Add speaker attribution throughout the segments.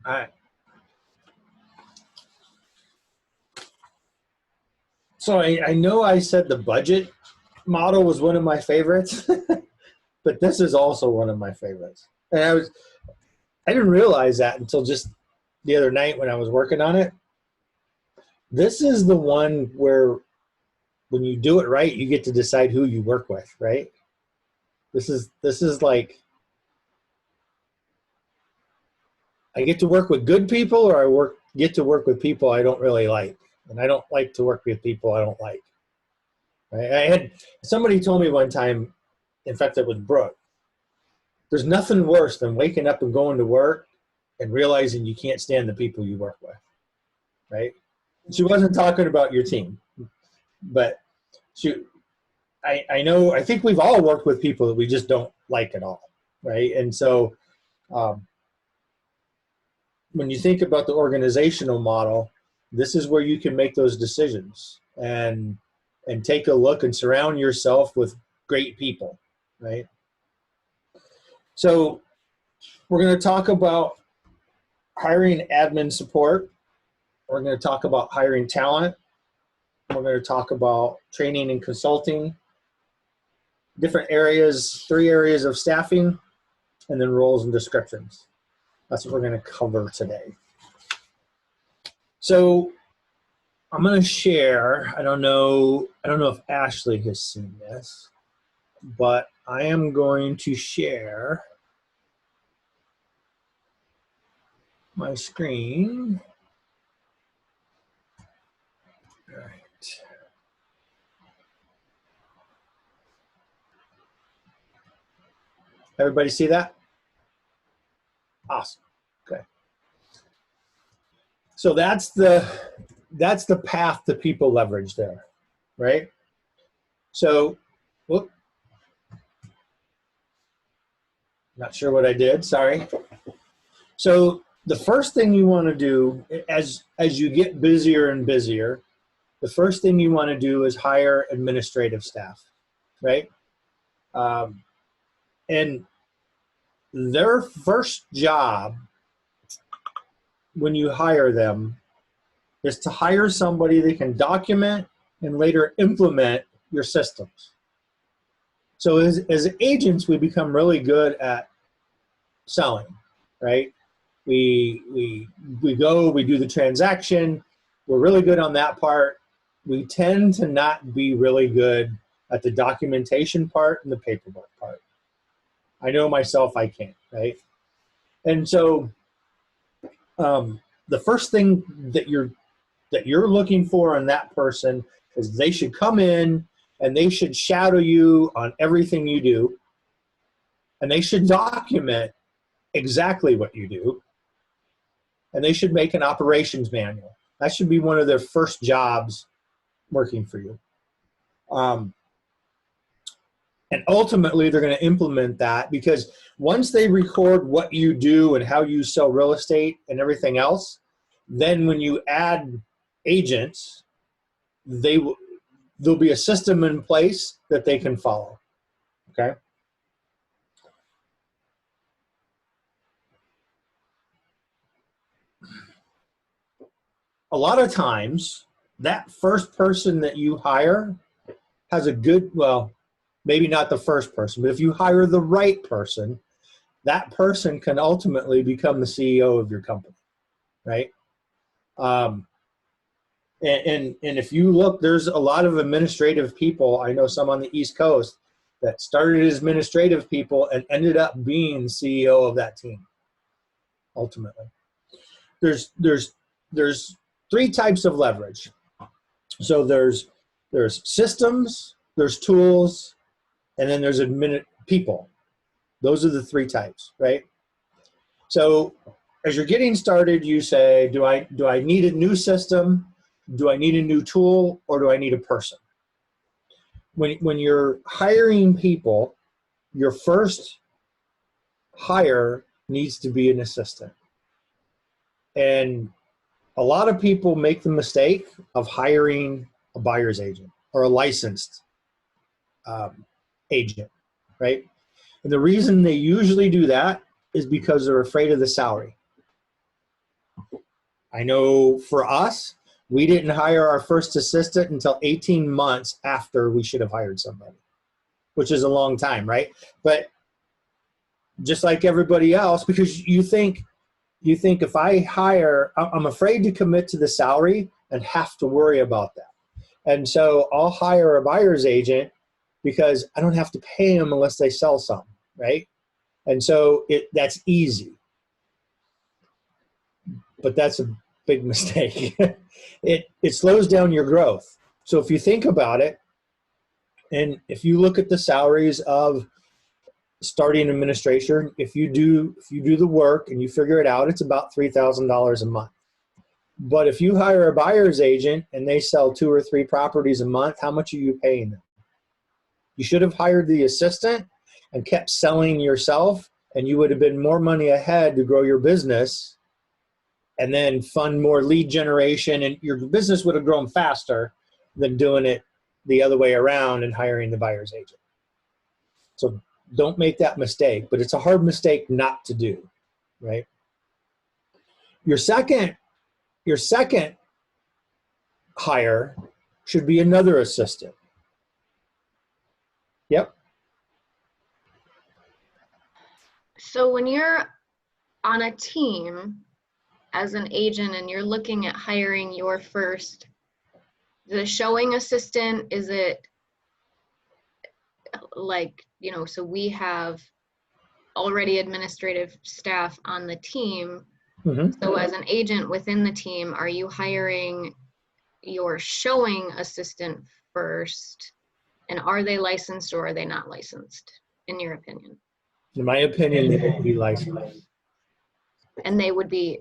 Speaker 1: I, so I know I said the budget model was one of my favorites, but this is also one of my favorites. And I didn't realize that until just the other night when I was working on it. This is the one where when you do it right, you get to decide who you work with, right? This is like I get to work with good people, or get to work with people I don't really like, and I don't like to work with people I don't like. Right? I had somebody told me one time, in fact, it was Brooke. There's nothing worse than waking up and going to work and realizing you can't stand the people you work with, right? She wasn't talking about your team, but she, I know, I think we've all worked with people that we just don't like at all, right? And so um, when you think about the organizational model, this is where you can make those decisions and take a look and surround yourself with great people, right? So we're going to talk about hiring admin support. We're going to talk about hiring talent. We're going to talk about training and consulting, different areas, 3 areas of staffing, and then roles and descriptions. That's what we're going to cover today. So I'm going to share, I don't know if Ashley has seen this, but I am going to share my screen. All right. Everybody see that? Awesome. Okay. So that's the path that people leverage there, right? So, whoop, not sure what I did, sorry. So the first thing you want to do as you get busier and busier, the first thing you want to do is hire administrative staff, right? Um, and their first job when you hire them is to hire somebody that can document and later implement your systems. So as agents, we become really good at selling, right? We go, we do the transaction. We're really good on that part. We tend to not be really good at the documentation part and the paperwork part. I know myself, I can't, right? And so the first thing that you're looking for in that person is they should come in and they should shadow you on everything you do, and they should document exactly what you do, and they should make an operations manual. That should be one of their first jobs working for you. And ultimately, they're going to implement that, because once they record what you do and how you sell real estate and everything else, then when you add agents, there'll be a system in place that they can follow. Okay. A lot of times, that first person that you hire has a good, well, maybe not the first person, but if you hire the right person, that person can ultimately become the CEO of your company, right? Um, and if you look, there's a lot of administrative people. I know some on the East Coast that started as administrative people and ended up being CEO of that team. Ultimately, there's 3 types of leverage. So there's systems, there's tools, and then there's people. Those are the 3 types, right? So as you're getting started, you say, do I need a new system? Do I need a new tool, or do I need a person? When you're hiring people, your first hire needs to be an assistant. And a lot of people make the mistake of hiring a buyer's agent or a licensed agent, right? And the reason they usually do that is because they're afraid of the salary. I know for us, we didn't hire our first assistant until 18 months after we should have hired somebody, which is a long time, right? But just like everybody else, because you think if I hire, I'm afraid to commit to the salary and have to worry about that. And so I'll hire a buyer's agent because I don't have to pay them unless they sell some, right? And so that's easy. But that's a big mistake. It slows down your growth. So if you think about it, and if you look at the salaries of starting administration, if you do the work and you figure it out, it's about $3,000 a month. But if you hire a buyer's agent and they sell 2 or 3 properties a month, how much are you paying them? You should have hired the assistant and kept selling yourself, and you would have been more money ahead to grow your business and then fund more lead generation, and your business would have grown faster than doing it the other way around and hiring the buyer's agent. So don't make that mistake, but it's a hard mistake not to do, right? Your second hire should be another assistant. Yep.
Speaker 2: So when you're on a team as an agent and you're looking at hiring your first, the showing assistant, is it like, you know, so we have already administrative staff on the team.
Speaker 1: Mm-hmm.
Speaker 2: So as an agent within the team, are you hiring your showing assistant first? And are they licensed or are they not licensed, in your opinion?
Speaker 1: In my opinion, they would be licensed.
Speaker 2: And they would be,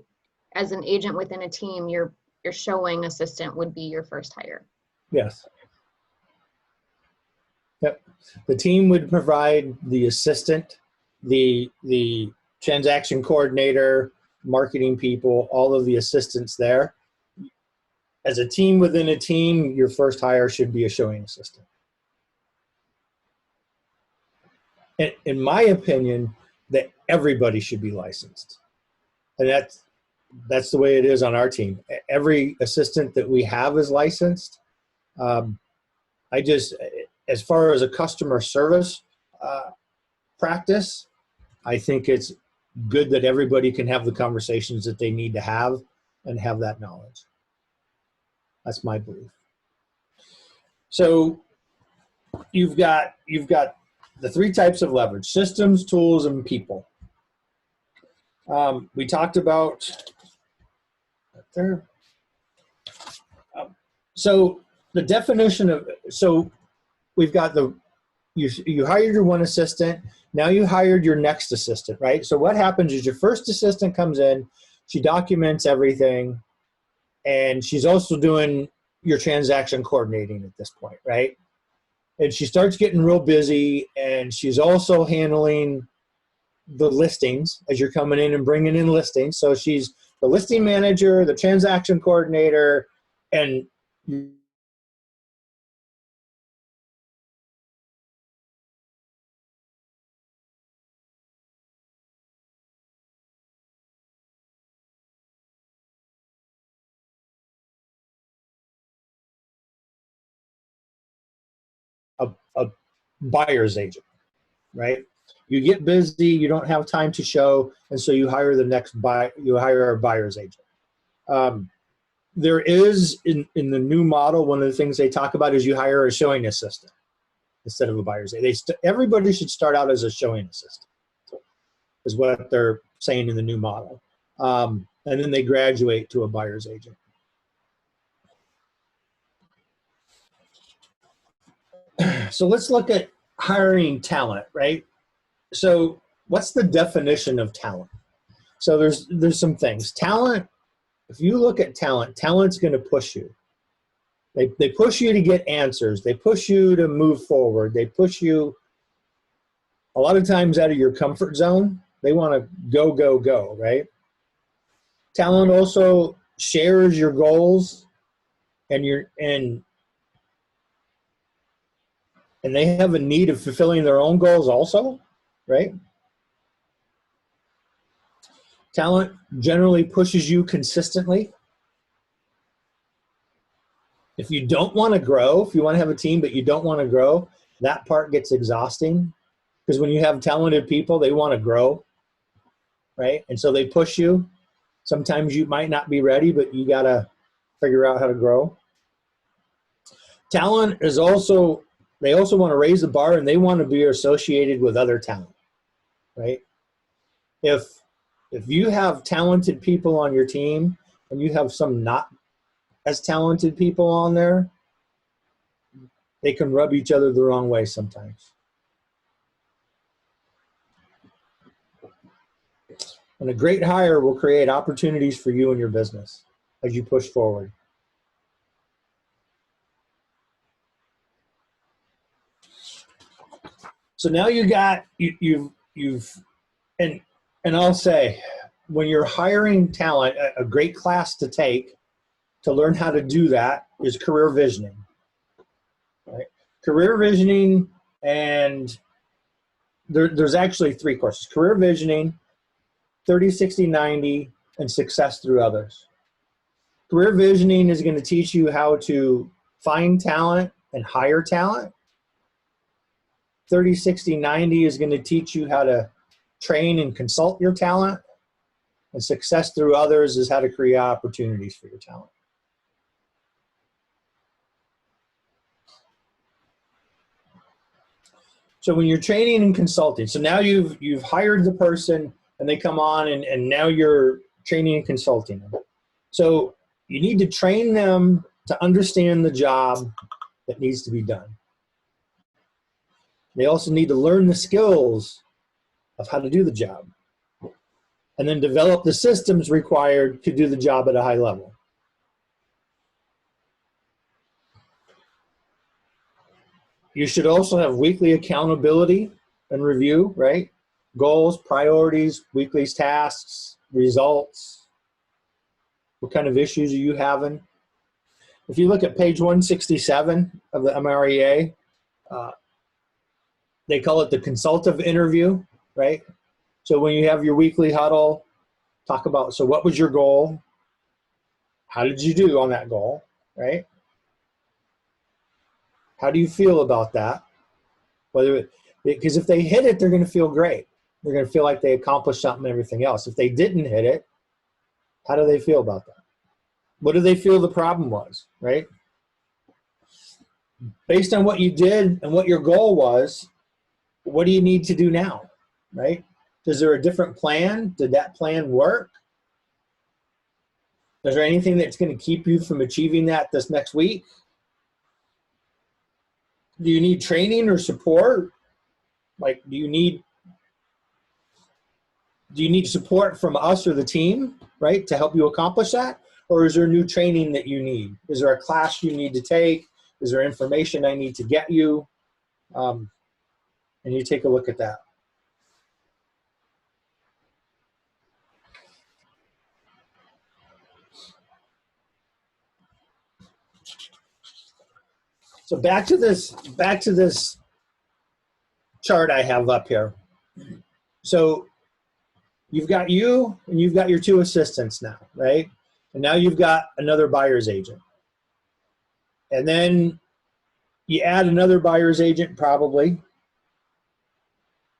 Speaker 2: as an agent within a team, your showing assistant would be your first hire.
Speaker 1: Yes. Yep. The team would provide the assistant, the transaction coordinator, marketing people, all of the assistants there. As a team within a team, your first hire should be a showing assistant. In my opinion, that everybody should be licensed. And that's the way it is on our team. Every assistant that we have is licensed. As far as a customer service practice, I think it's good that everybody can have the conversations that they need to have and have that knowledge. That's my belief. So you've got the 3 types of leverage: systems, tools, and people. We talked about there. So the definition of, so we've got you hired your one assistant, now you hired your next assistant, right? So what happens is your first assistant comes in, she documents everything, and she's also doing your transaction coordinating at this point, right? And she starts getting real busy, and she's also handling the listings as you're coming in and bringing in listings. So she's the listing manager, the transaction coordinator, and a buyer's agent, right? You get busy, you don't have time to show, and so you hire you hire a buyer's agent. There is, in the new model, one of the things they talk about is you hire a showing assistant instead of a buyer's agent. Everybody should start out as a showing assistant, is what they're saying in the new model. And then they graduate to a buyer's agent. So let's look at hiring talent, right? So what's the definition of talent? So there's some things. Talent, if you look at talent, talent's going to push you. They push you to get answers. They push you to move forward. They push you a lot of times out of your comfort zone. They want to go, go, go, right? Talent also shares your goals, and they have a need of fulfilling their own goals also, right? Talent generally pushes you consistently. If you don't want to grow, if you want to have a team but you don't want to grow, that part gets exhausting, because when you have talented people, they want to grow, right? And so they push you. Sometimes you might not be ready, but you got to figure out how to grow. Talent is also, they also want to raise the bar, and they want to be associated with other talent, right? If you have talented people on your team and you have some not as talented people on there, they can rub each other the wrong way sometimes. And a great hire will create opportunities for you and your business as you push forward. So now you've and I'll say, when you're hiring talent, a great class to take to learn how to do that is career visioning. Right? Career visioning, and there's actually 3 courses: career visioning, 30, 60, 90, and success through others. Career visioning is going to teach you how to find talent and hire talent. 30, 60, 90 is going to teach you how to train and consult your talent. And success through others is how to create opportunities for your talent. So when you're training and consulting, so now you've hired the person and they come on, and now you're training and consulting them. So you need to train them to understand the job that needs to be done. They also need to learn the skills of how to do the job, and then develop the systems required to do the job at a high level. You should also have weekly accountability and review, right? Goals, priorities, weekly tasks, results. What kind of issues are you having? If you look at page 167 of the MREA, they call it the consultative interview, right? So when you have your weekly huddle, talk about, so what was your goal? How did you do on that goal, right? How do you feel about that? Because if they hit it, they're going to feel great. They're going to feel like they accomplished something and everything else. If they didn't hit it, how do they feel about that? What do they feel the problem was, right? Based on what you did and what your goal was, what do you need to do now, right? Is there a different plan? Did that plan work? Is there anything that's going to keep you from achieving that this next week? Do you need training or support? Like, do you need support from us or the team, right, to help you accomplish that? Or is there new training that you need? Is there a class you need to take? Is there information I need to get you? And you take a look at that. So back to this chart I have up here. So you've got you and you've got your 2 assistants now, right? And now you've got another buyer's agent. And then you add another buyer's agent, probably,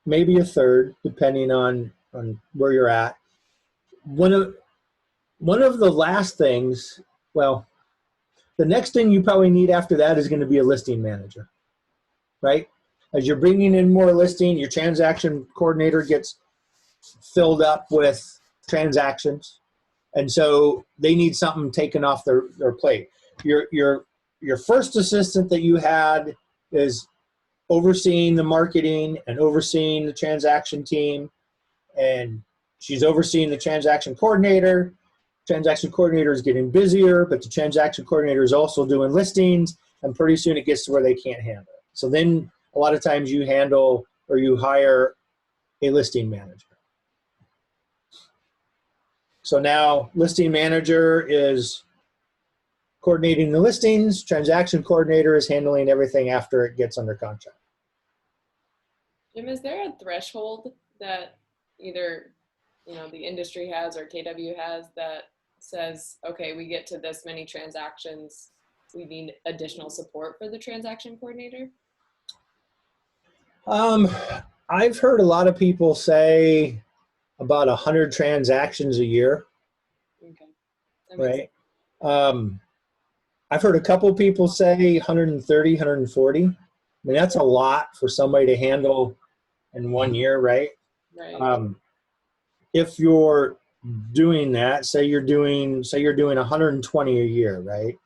Speaker 1: maybe a third, depending on where you're at. One of the last things, well, the next thing you probably need after that is going to be a listing manager, right? As you're bringing in more listing, your transaction coordinator gets filled up with transactions, and so they need something taken off their plate. Your first assistant that you had is overseeing the marketing and overseeing the transaction team, and she's overseeing the transaction coordinator. Transaction coordinator is getting busier, but the transaction coordinator is also doing listings, and pretty soon it gets to where they can't handle it. So then a lot of times you handle or you hire a listing manager. So now listing manager is coordinating the listings, transaction coordinator is handling everything after it gets under contract.
Speaker 3: Jim, is there a threshold that either the industry has or KW has that says, okay, we get to this many transactions we need additional support for the transaction coordinator?
Speaker 1: I've heard a lot of people say about 100 transactions a year,
Speaker 3: Okay. That makes
Speaker 1: right? I've heard a couple people say 130, 140. I mean, that's a lot for somebody to handle in 1 year, right?
Speaker 3: right.
Speaker 1: If you're doing that, say you're doing 120 a year, right?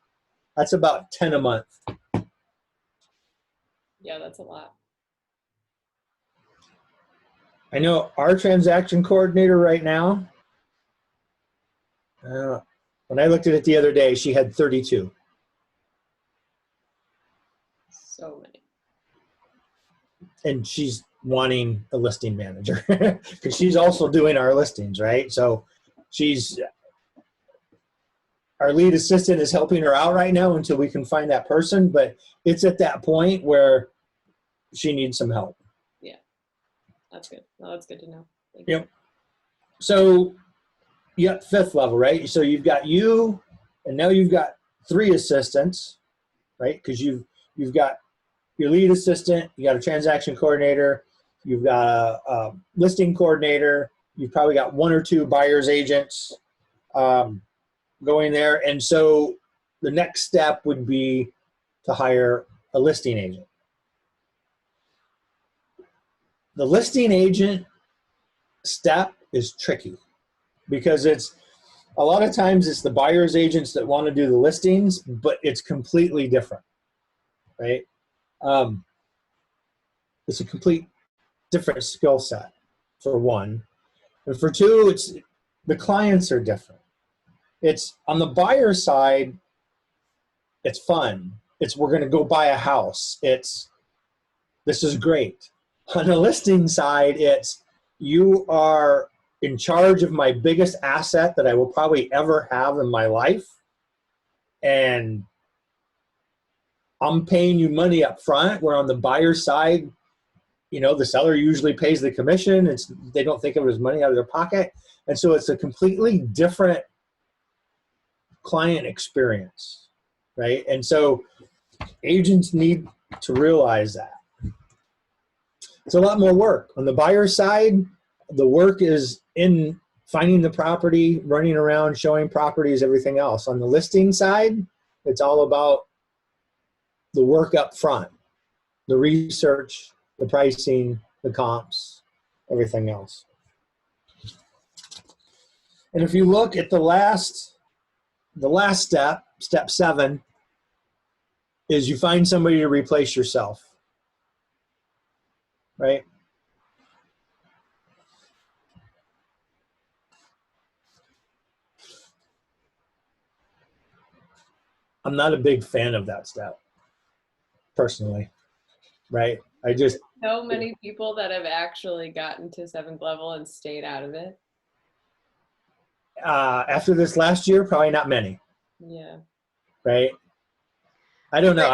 Speaker 1: That's about 10 a month.
Speaker 3: Yeah, that's a lot.
Speaker 1: I know our transaction coordinator right now, when I looked at it the other day, she had 32.
Speaker 3: So many.
Speaker 1: And she's wanting a listing manager because she's also doing our listings, right? So our lead assistant is helping her out right now until we can find that person, but it's at that point where she needs some help.
Speaker 3: Yeah, that's good. No, that's good to know. Thank
Speaker 1: Yep. So, yeah, fifth level, right? So you've got you, and now you've got 3 assistants, right? Because you've got your lead assistant, you got a transaction coordinator, you've got a listing coordinator, you've probably got 1 or 2 buyer's agents going there. And so the next step would be to hire a listing agent. The listing agent step is tricky because it's a lot of times it's the buyer's agents that want to do the listings, but it's completely different, right? It's a complete different skill set for one. And for 2, it's the clients are different. It's on the buyer side, it's fun. It's we're going to go buy a house. It's this is great. On the listing side, it's you are in charge of my biggest asset that I will probably ever have in my life. And I'm paying you money up front, where on the buyer side, the seller usually pays the commission. They don't think of it as money out of their pocket. And so it's a completely different client experience, right? And so agents need to realize that. It's a lot more work. On the buyer side, the work is in finding the property, running around, showing properties, everything else. On the listing side, it's all about the work up front, the research, the pricing, the comps, everything else. And if you look at the last step, step 7, is you find somebody to replace yourself, right? I'm not a big fan of that step, personally, right?
Speaker 3: So many people that have actually gotten to 7th level and stayed out of it.
Speaker 1: After this last year, probably not many.
Speaker 3: Yeah.
Speaker 1: Right? I don't know.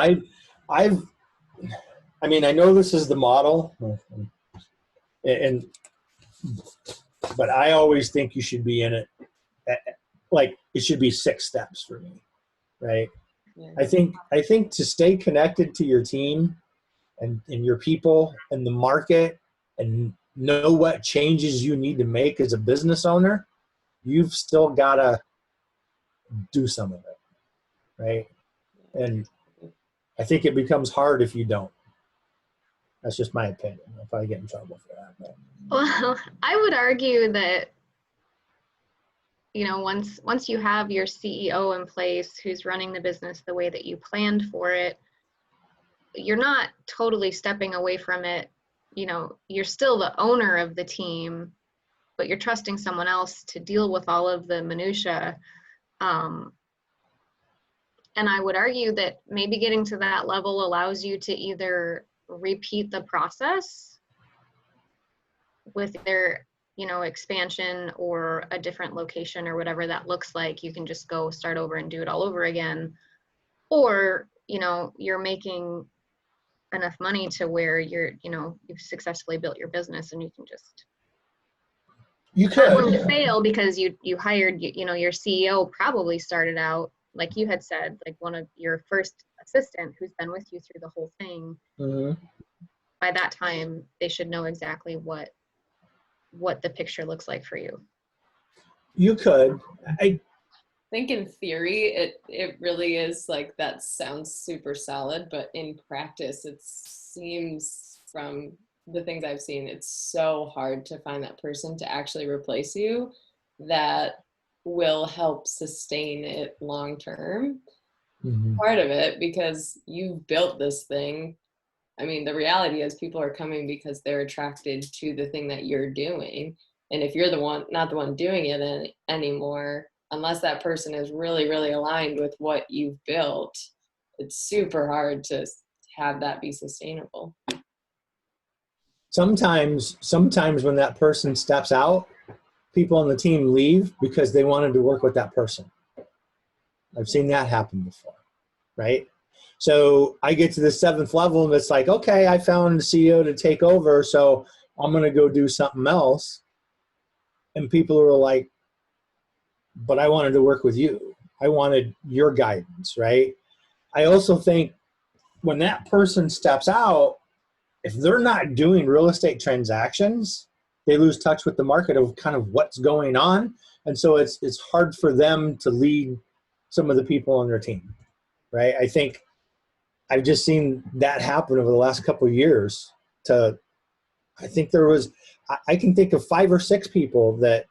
Speaker 1: I know this is the model, but I always think you should be in it. Like it should be 6 steps for me, right?
Speaker 3: Yeah.
Speaker 1: I think to stay connected to your team and your people and the market and know what changes you need to make as a business owner, you've still got to do some of it, right? And I think it becomes hard if you don't. That's just my opinion. I'll probably get in trouble for that. But.
Speaker 2: Well, I would argue that, once you have your CEO in place who's running the business the way that you planned for it, you're not totally stepping away from it. You're still the owner of the team, but you're trusting someone else to deal with all of the minutia. And I would argue that maybe getting to that level allows you to either repeat the process with their expansion or a different location or whatever that looks like. You can just go start over and do it all over again. Or, you're making enough money to where you've successfully built your business and you can just.
Speaker 1: You
Speaker 2: It's not going
Speaker 1: could.
Speaker 2: to fail because you hired, your CEO probably started out like you had said, like one of your first assistant who's been with you through the whole thing, by that time, they should know exactly what the picture looks like for you.
Speaker 1: You could.
Speaker 3: I think in theory, it really is like, that sounds super solid, but in practice, it seems, from the things I've seen, it's so hard to find that person to actually replace you that will help sustain it long term. Part of it, because you've built this thing. I mean, the reality is people are coming because they're attracted to the thing that you're doing. And if you're the one, not the one doing it anymore, unless that person is really, really aligned with what you've built, it's super hard to have that be sustainable.
Speaker 1: Sometimes when that person steps out, people on the team leave because they wanted to work with that person. I've seen that happen before, right? So I get to the 7th level and it's like, okay, I found the CEO to take over, so I'm going to go do something else. And people are like, but I wanted to work with you. I wanted your guidance, right? I also think when that person steps out, if they're not doing real estate transactions, they lose touch with the market of kind of what's going on. And so it's hard for them to lead some of the people on their team, right? I think I've just seen that happen over the last couple of years. I think there was, I can think of 5 or 6 people that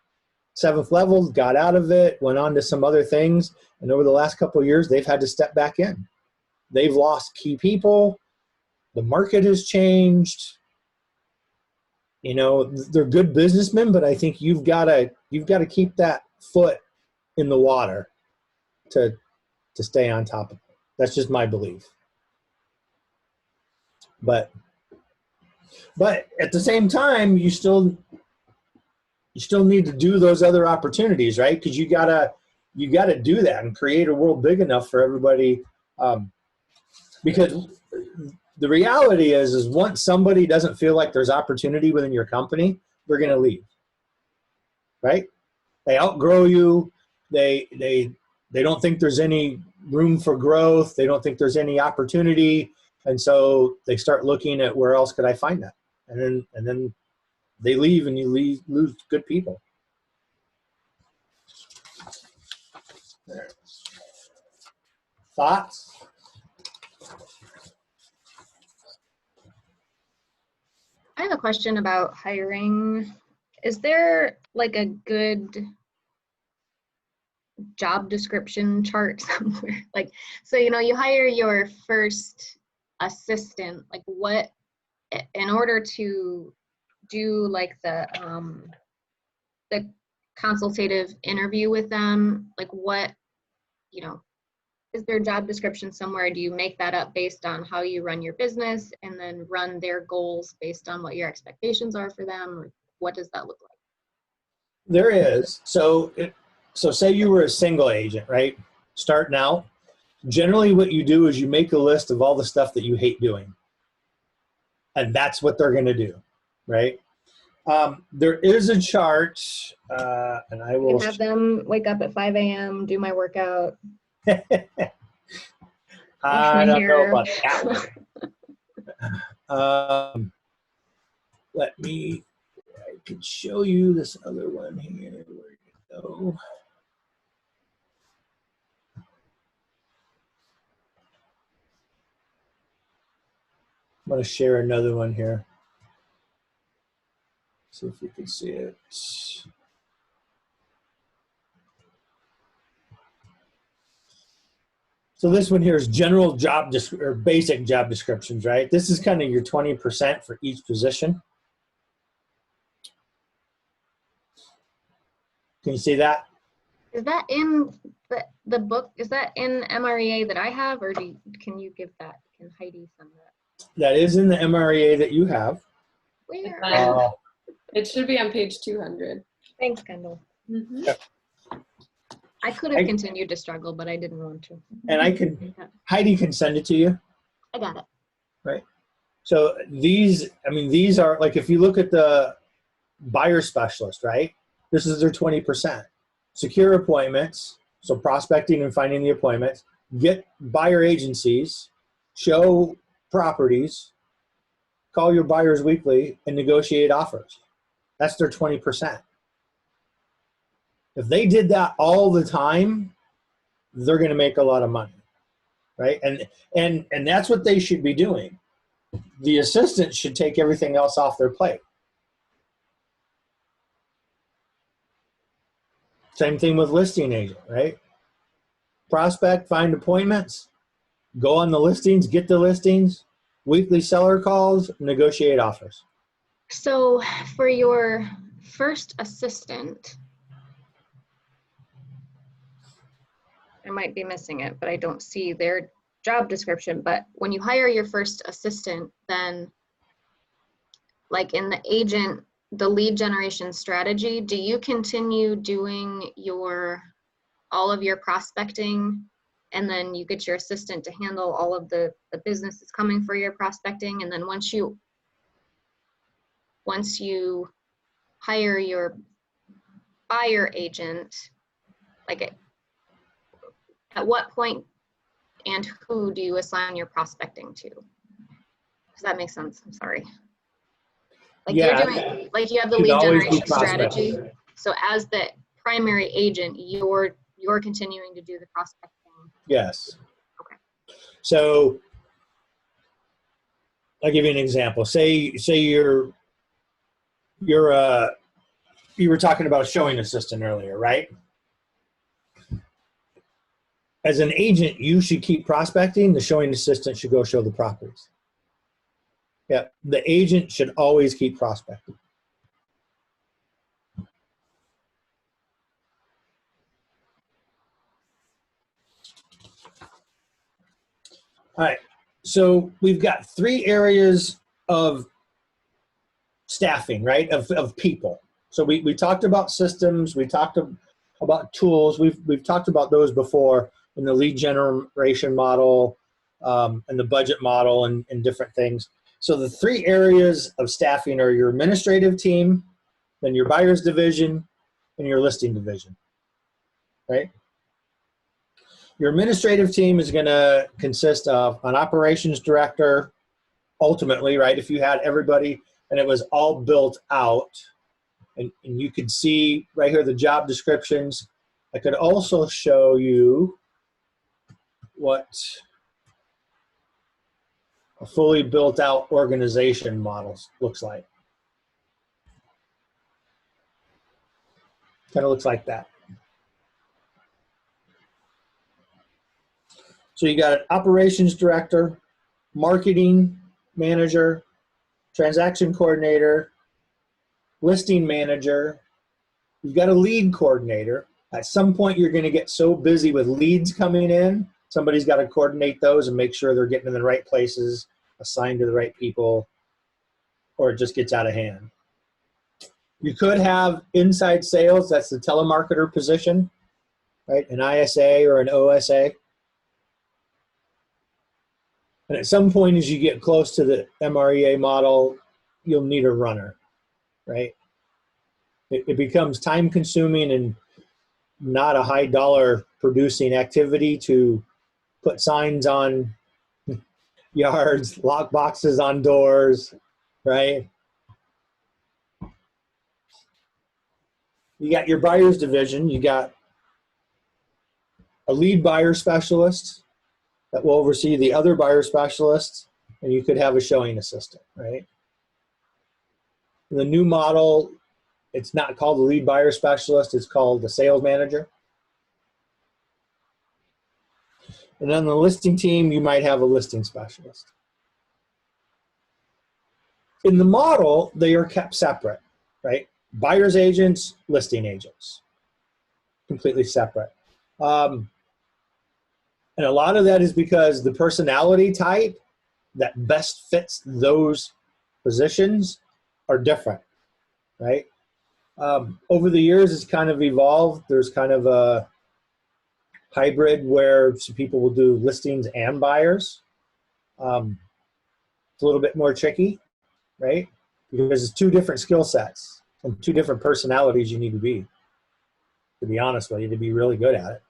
Speaker 1: 7th level got out of it, went on to some other things. And over the last couple of years, they've had to step back in. They've lost key people. The market has changed. You know, they're good businessmen, but I think you've got to keep that foot in the water to stay on top of it. That's just my belief. But at the same time, you still need to do those other opportunities, right? Because you gotta do that and create a world big enough for everybody. Because the reality is once somebody doesn't feel like there's opportunity within your company, they're going to leave, right? They outgrow you. They don't think there's any room for growth. They don't think there's any opportunity. And so they start looking at where else could I find that? And then they leave and you lose good people. There. Thoughts?
Speaker 2: I have a question about hiring. Is there like a good job description chart somewhere? Like, so, you know, you hire your first assistant, like what, in order to do like the consultative interview with them, like what, you know, is there a job description somewhere? Do you make that up based on how you run your business and then run their goals based on what your expectations are for them? Or what does that look like?
Speaker 1: There is. So say you were a single agent, right? Starting out. Generally what you do is you make a list of all the stuff that you hate doing. And that's what they're going to do, right? There is a chart, and I will
Speaker 2: have them wake up at 5 a.m., do my workout.
Speaker 1: I don't know about that one. I can show you this other one here. Where to go? I'm going to share another one here. See if you can see it. So this one here is general job or basic job descriptions, right? This is kind of your 20% for each position. Can you see that?
Speaker 2: Is that in the book? Is that in MREA that I have, or can you give that? Can Heidi send that?
Speaker 1: That is in the MREA that you have.
Speaker 2: Where?
Speaker 3: It should be on page 200.
Speaker 2: Thanks, Kendall.
Speaker 3: Mm-hmm.
Speaker 1: Yep.
Speaker 2: I could have continued to struggle, but I didn't want to.
Speaker 1: And Heidi can send it to you.
Speaker 2: I got it.
Speaker 1: Right. So these are like, if you look at the buyer specialist, right? This is their 20%. Secure appointments, So prospecting and finding the appointments, get buyer agencies, show properties, call your buyers weekly, and negotiate offers. That's their 20%. If they did that all the time, they're going to make a lot of money, right? And that's what they should be doing. The assistant should take everything else off their plate. Same thing with listing agent, right? Prospect, find appointments, go on the listings, get the listings, weekly seller calls, negotiate offers.
Speaker 2: So for your first assistant, I might be missing it, but I don't see their job description. But when you hire your first assistant, then like in the agent, the lead generation strategy, do you continue doing all of your prospecting, and then you get your assistant to handle all of the business that's coming for your prospecting? And then once you hire your buyer agent, like at what point and who do you assign your prospecting to? Does that make sense? I'm sorry. Like
Speaker 1: Yeah,
Speaker 2: you're doing, like you have the
Speaker 1: should
Speaker 2: lead
Speaker 1: always be
Speaker 2: generation
Speaker 1: prospecting.
Speaker 2: strategy. So as the primary agent, you're continuing to do the prospecting.
Speaker 1: Yes.
Speaker 2: Okay.
Speaker 1: So I'll give you an example. Say you were talking about a showing assistant earlier, right? As an agent, you should keep prospecting. The showing assistant should go show the properties. Yeah, the agent should always keep prospecting. All right, so we've got 3 areas of staffing, right, of people. So we talked about systems, we talked about tools, we've talked about those before in the lead generation model and the budget model and different things. So the 3 areas of staffing are your administrative team, then your buyer's division, and your listing division, right? Your administrative team is going to consist of an operations director, ultimately, right? If you had everybody and it was all built out, and you could see right here the job descriptions. I could also show you what a fully built out organization model looks like. Kind of looks like that. So you got an operations director, marketing manager, transaction coordinator, listing manager. You've got a lead coordinator. At some point, you're going to get so busy with leads coming in, somebody's got to coordinate those and make sure they're getting in the right places, assigned to the right people, or it just gets out of hand. You could have inside sales. That's the telemarketer position, right? An ISA or an OSA. And at some point, as you get close to the MREA model, you'll need a runner, right? It becomes time consuming and not a high dollar producing activity to put signs on yards, lock boxes on doors, right? You got your buyer's division. You got a lead buyer specialist that will oversee the other buyer specialists, and you could have a showing assistant, right? In the new model, it's not called the lead buyer specialist, it's called the sales manager. And on the listing team, you might have a listing specialist. In the model, they are kept separate, right? Buyer's agents, listing agents, completely separate. And a lot of that is because the personality type that best fits those positions are different, right? Over the years, it's kind of evolved. There's kind of a hybrid where some people will do listings and buyers. It's a little bit more tricky, right? Because it's 2 different skill sets and 2 different personalities you need to be honest with you, to be really good at it.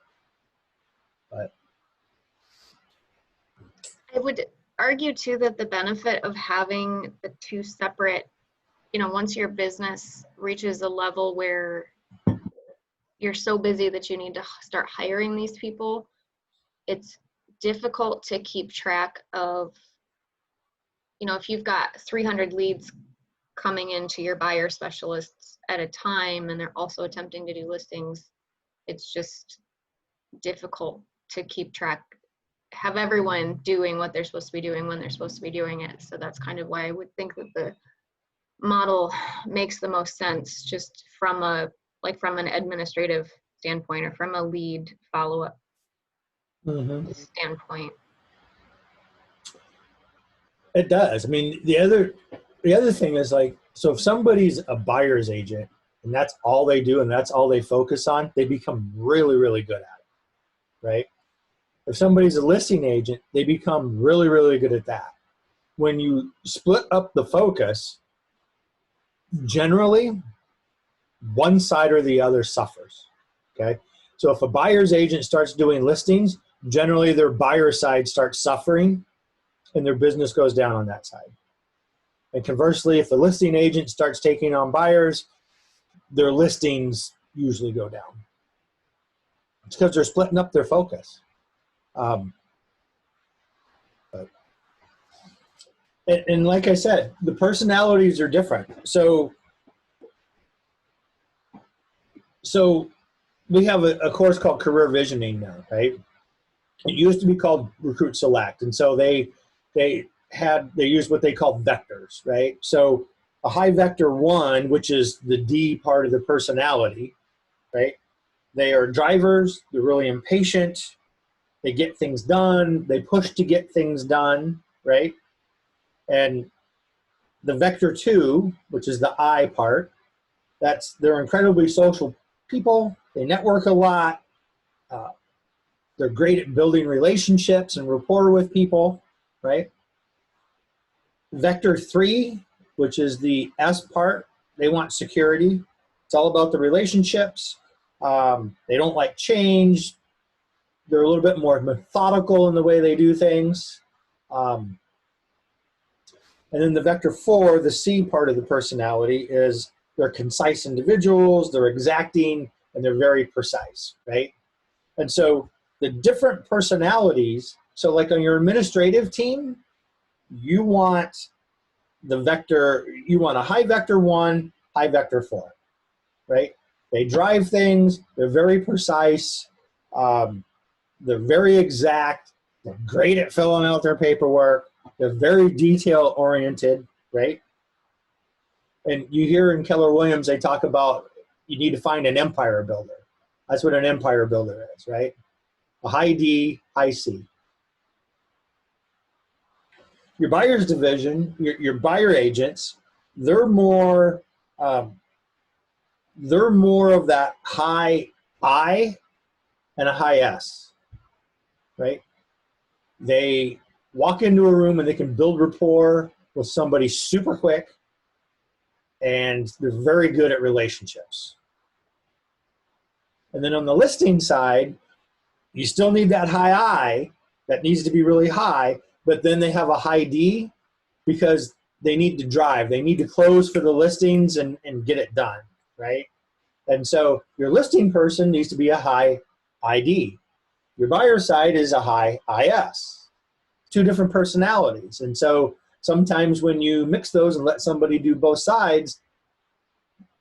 Speaker 2: I would argue too that the benefit of having the two separate, once your business reaches a level where you're so busy that you need to start hiring these people, it's difficult to keep track of, if you've got 300 leads coming into your buyer specialists at a time and they're also attempting to do listings, it's just difficult to keep track, have everyone doing what they're supposed to be doing when they're supposed to be doing it. So that's kind of why I would think that the model makes the most sense, just from an administrative standpoint or from a lead follow-up standpoint.
Speaker 1: It does. I mean, the other thing is, like, so if somebody's a buyer's agent and that's all they do and that's all they focus on, they become really, really good at it, right? If somebody's a listing agent, they become really, really good at that. When you split up the focus, generally one side or the other suffers, okay? So if a buyer's agent starts doing listings, generally their buyer side starts suffering and their business goes down on that side. And conversely, if the listing agent starts taking on buyers, their listings usually go down. It's because they're splitting up their focus. And like I said, the personalities are different. So we have a course called Career Visioning now, right? It used to be called Recruit Select, and so they used what they call vectors, right? So a high vector 1, which is the D part of the personality, right? They are drivers, they're really impatient, they get things done, they push to get things done, right? And the vector 2, which is the I part, they're incredibly social people, they network a lot, they're great at building relationships and rapport with people, right? Vector 3, which is the S part, they want security. It's all about the relationships. They don't like change. They're a little bit more methodical in the way they do things. And then the vector 4, the C part of the personality, is they're concise individuals, they're exacting, and they're very precise, right? And so the different personalities, so like on your administrative team, you want a high vector 1, high vector 4, right? They drive things, they're very precise, they're very exact, they're great at filling out their paperwork, they're very detail oriented, right? And you hear in Keller Williams, they talk about you need to find an empire builder. That's what an empire builder is, right? A high D, high C. Your buyer's division, your buyer agents, they're more of that high I and a high S, right? They walk into a room and they can build rapport with somebody super quick, and they're very good at relationships. And then on the listing side, you still need that high I that needs to be really high, but then they have a high D because they need to drive. They need to close for the listings and get it done, right? And so your listing person needs to be a high ID. Your buyer side is a high IS. Two different personalities. And so sometimes when you mix those and let somebody do both sides,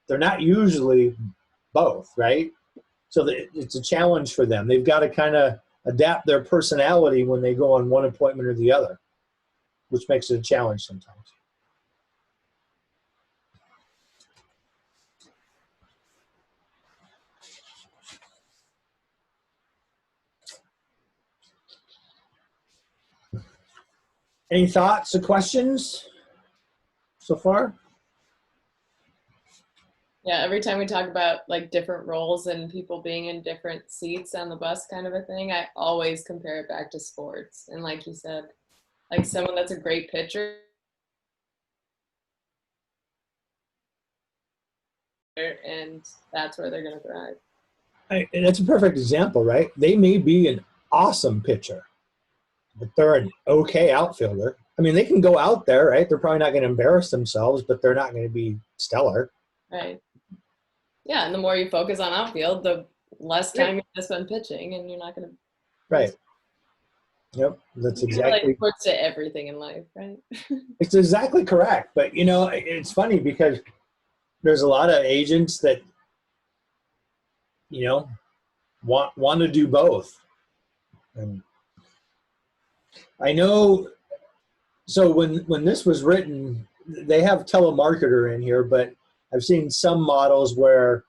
Speaker 1: they're not usually both, right? So it's a challenge for them. They've got to kind of adapt their personality when they go on one appointment or the other, which makes it a challenge sometimes. Any thoughts or questions so far?
Speaker 3: Yeah, every time we talk about like different roles and people being in different seats on the bus kind of a thing, I always compare it back to sports. And like you said, like someone that's a great pitcher, and that's where they're going to thrive.
Speaker 1: And that's a perfect example, right? They may be an awesome pitcher, but they're an okay outfielder. I mean, they can go out there, right? They're probably not going to embarrass themselves, but they're not going to be stellar.
Speaker 3: Right. Yeah, and the more you focus on outfield, the less time you're going to spend pitching, and you're not going to.
Speaker 1: Right. Yep. That's exactly.
Speaker 3: Like works to everything in life, right?
Speaker 1: It's exactly correct. But, you know, it's funny because there's a lot of agents that, you know, want to do both. And I know, so when this was written, they have telemarketer in here, but I've seen some models where,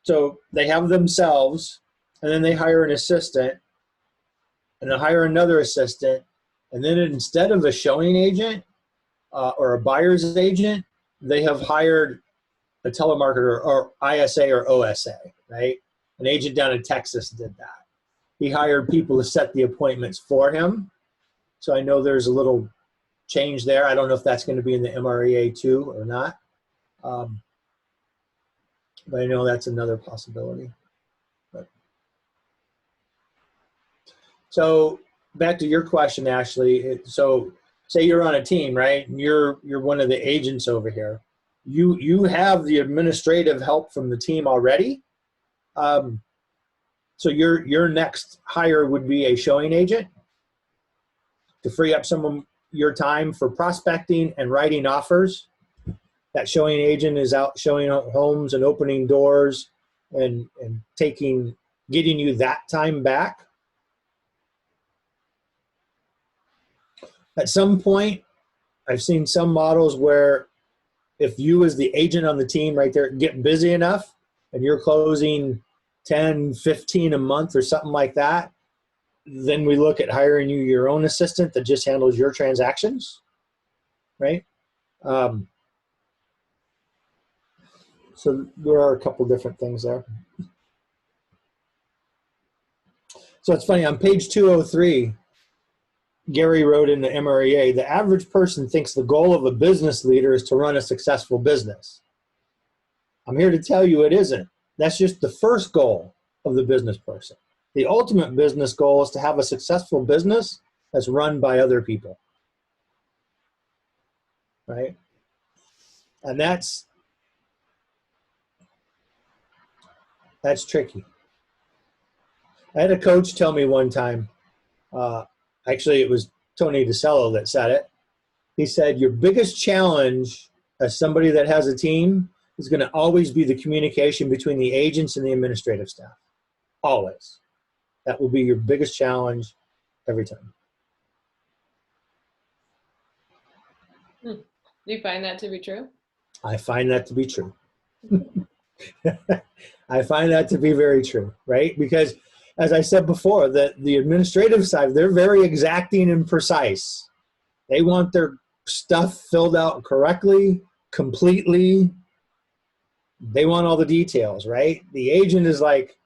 Speaker 1: so they have themselves, and then they hire an assistant, and they hire another assistant, and then instead of a showing agent or a buyer's agent, they have hired a telemarketer or ISA or OSA, right? An agent down in Texas did that. He hired people to set the appointments for him. So I know there's a little change there. I don't know if that's going to be in the MREA too or not. But I know that's another possibility. But. So back to your question, Ashley. So say you're on a team, right? And you're one of the agents over here. You have the administrative help from the team already. So your next hire would be a showing agent to free up some of your time for prospecting and writing offers. That showing agent is out showing homes and opening doors and getting you that time back. At some point, I've seen some models where if you as the agent on the team right there get busy enough and you're closing 10, 15 a month or something like that, then we look at hiring you your own assistant that just handles your transactions, right? So there are a couple different things there. So it's funny, on page 203, Gary wrote in the MREA, the average person thinks the goal of a business leader is to run a successful business. I'm here to tell you it isn't. That's just the first goal of the business person. The ultimate business goal is to have a successful business that's run by other people, right? And that's tricky. I had a coach tell me one time, actually it was Tony DeCello that said it. He said, your biggest challenge as somebody that has a team is going to always be the communication between the agents and the administrative staff. Always. That will be your biggest challenge every time.
Speaker 3: Do you find that to be true?
Speaker 1: I find that to be true. I find that to be very true, right? Because as I said before, the administrative side, they're very exacting and precise. They want their stuff filled out correctly, completely. They want all the details, right? The agent is like,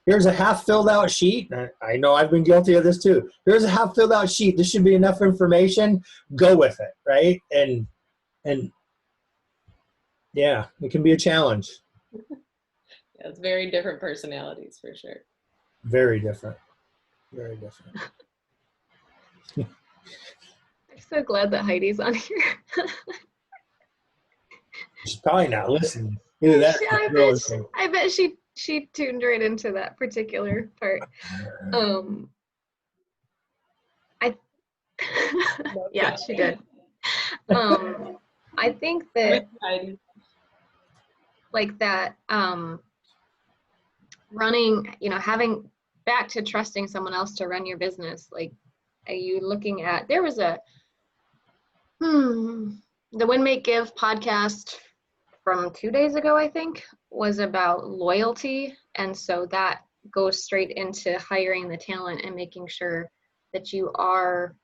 Speaker 1: here's a half filled out sheet. I know I've been guilty of this too. Here's a half filled out sheet. This should be enough information. Go with it, right? And yeah, it can be a challenge.
Speaker 3: Yeah, it's very different personalities for sure.
Speaker 1: Very different. Very different.
Speaker 2: I'm so glad that Heidi's on here.
Speaker 1: She's probably not listening. Either that
Speaker 2: I bet she tuned right into that particular part. Yeah, she did. I think that like that running, having back to trusting someone else to run your business. Like, are you looking at, there was the Win Make Give podcast from 2 days ago, I think, was about loyalty. And so that goes straight into hiring the talent and making sure that you are,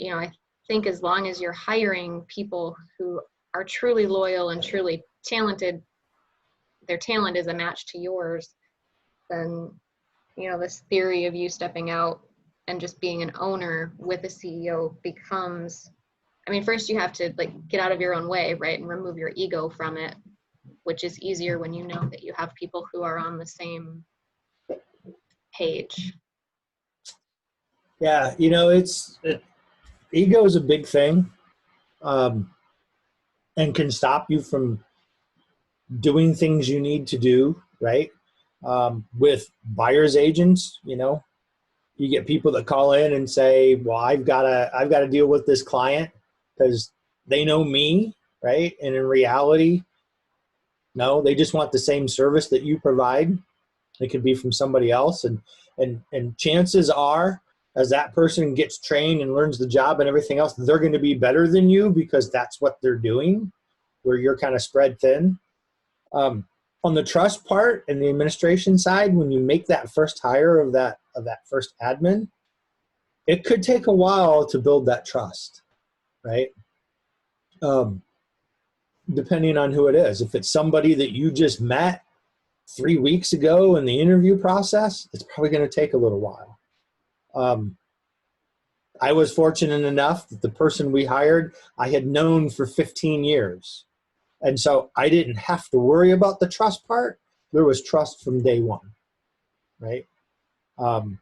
Speaker 2: I think as long as you're hiring people who are truly loyal and truly talented, their talent is a match to yours, then, this theory of you stepping out and just being an owner with a CEO becomes, first you have to get out of your own way, right? And remove your ego from it, which is easier when you know that you have people who are on the same page.
Speaker 1: Yeah, you know, ego is a big thing, um, and can stop you from doing things you need to do, right? With buyer's agents, you know, you get people that call in and say, well, I've got to deal with this client because they know me, right? And in reality, no, they just want the same service that you provide. It could be from somebody else. And chances are, as that person gets trained and learns the job and everything else, they're going to be better than you because that's what they're doing, where you're kind of spread thin. On the trust part and the administration side, when you make that first hire of that first admin, it could take a while to build that trust, right? Um, Depending on who it is. If it's somebody that you just met 3 weeks ago in the interview process, it's probably going to take a little while. Um, I was fortunate enough that the person we hired, I had known for 15 years. And so I didn't have to worry about the trust part. There was trust from day one, right? Um,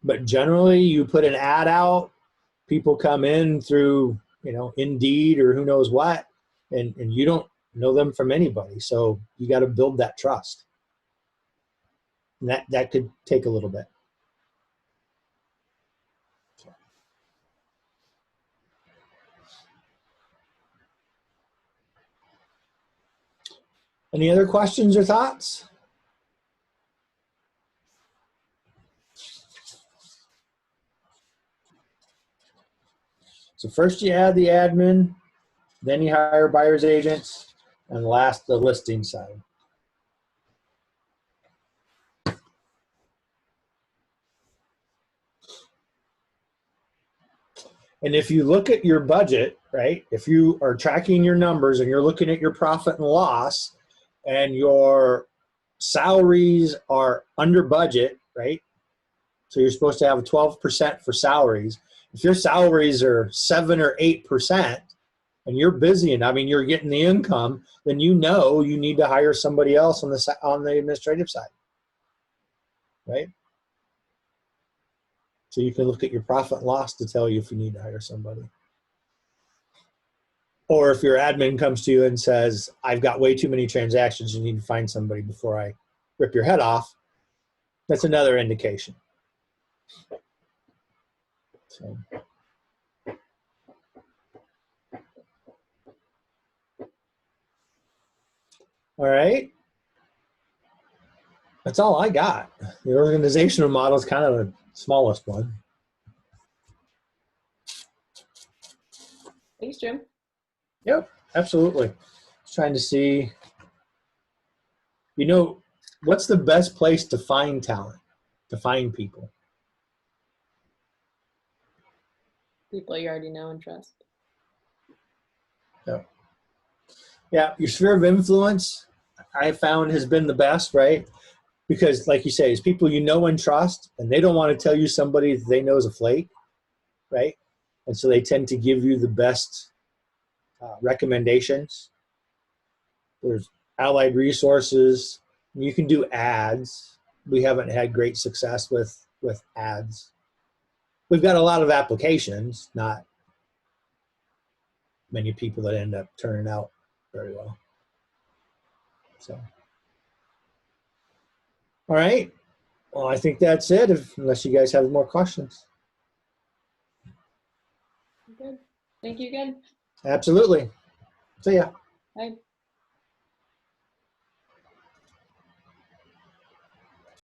Speaker 1: but generally, you put an ad out, people come in through, Indeed or who knows what, and you don't know them from anybody. So you got to build that trust. And that could take a little bit. Any other questions or thoughts? So first you add the admin, then you hire buyer's agents, and last the listing side. And if you look at your budget, right, if you are tracking your numbers and you're looking at your profit and loss and your salaries are under budget, right? So you're supposed to have 12% for salaries. If your salaries are 7 or 8% and you're busy and you're getting the income, then you need to hire somebody else on the administrative side, right? So you can look at your profit and loss to tell you if you need to hire somebody. Or if your admin comes to you and says, I've got way too many transactions, you need to find somebody before I rip your head off, that's another indication. So. All right. That's all I got. The organizational model is kind of the smallest one.
Speaker 3: Thanks, Jim.
Speaker 1: Yep, absolutely. Just trying to see, what's the best place to find talent, to find people?
Speaker 3: People you already know and trust.
Speaker 1: Yep. Yeah, your sphere of influence, I found, has been the best, right? Because, like you say, it's people you know and trust, and they don't want to tell you somebody that they know is a flake, right? And so they tend to give you the best recommendations. There's allied resources. You can do ads. We haven't had great success with ads. We've got a lot of applications, not many people that end up turning out very well. So, all right. Well, I think that's it, unless you guys have more questions.
Speaker 3: Good. Thank you again.
Speaker 1: Absolutely. See ya.
Speaker 3: Bye.